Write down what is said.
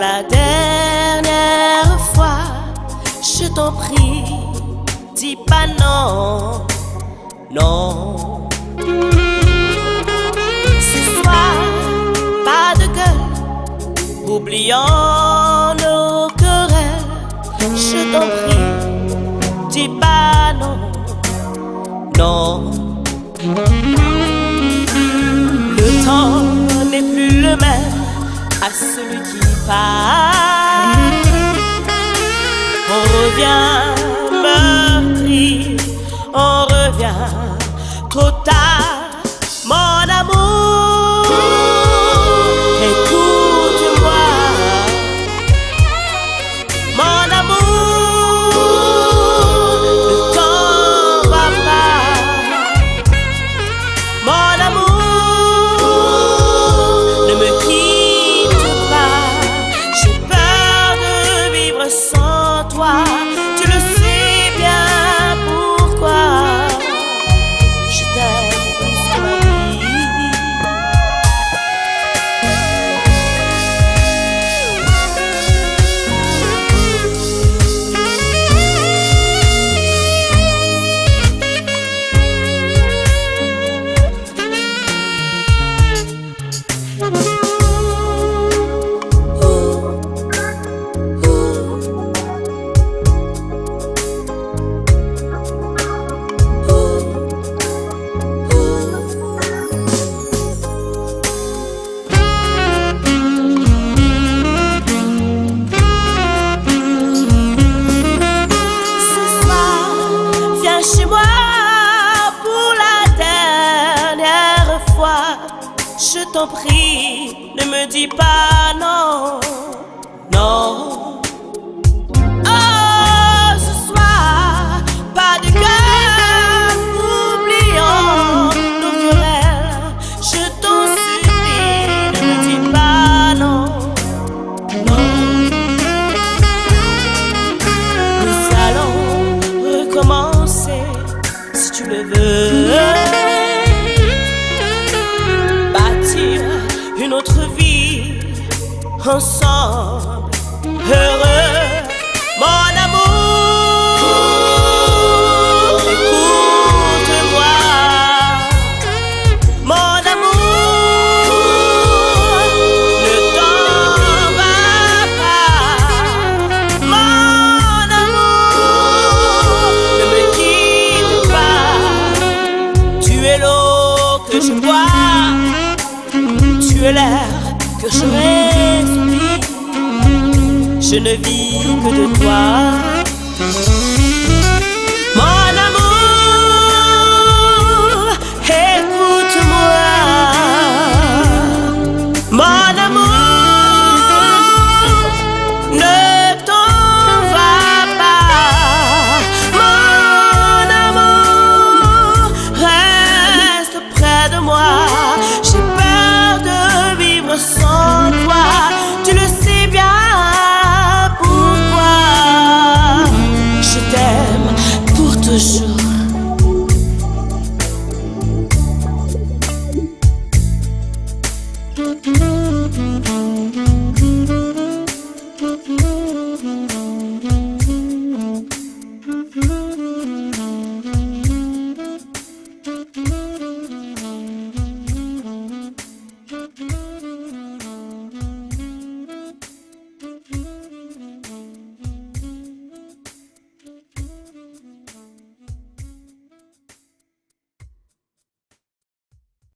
la dernière fois, je t'en prie, dis pas non, non. Ce soir, pas de gueule, oublions nos querelles. Je t'en prie, dis pas non, non. Le temps n'est plus le même à celui qui part. On revient meurtri, on revient trop tard. Mon amour, écoute-moi. Mon amour, le temps va pas. Mon amour, ne me quitte pas. J'ai peur de vivre sans toi. Tu le sais bien pourquoi. Je t'aime plus que ma vie. Chez moi pour la dernière fois, je t'en prie, ne me dis pas non, non. Oh, ce soir, pas de cœur, oublions nos querelles. Je t'en supplie, ne me dis pas non, non. Nous allons recommencer. Si tu le veux, bâtir une autre vie ensemble, heureux. Mon amour, écoute-moi. Mon amour, le temps va pas. Mon amour, ne me quitte pas. Tu es l'eau que je bois, tu es l'air que je respire. Je ne vis que de toi.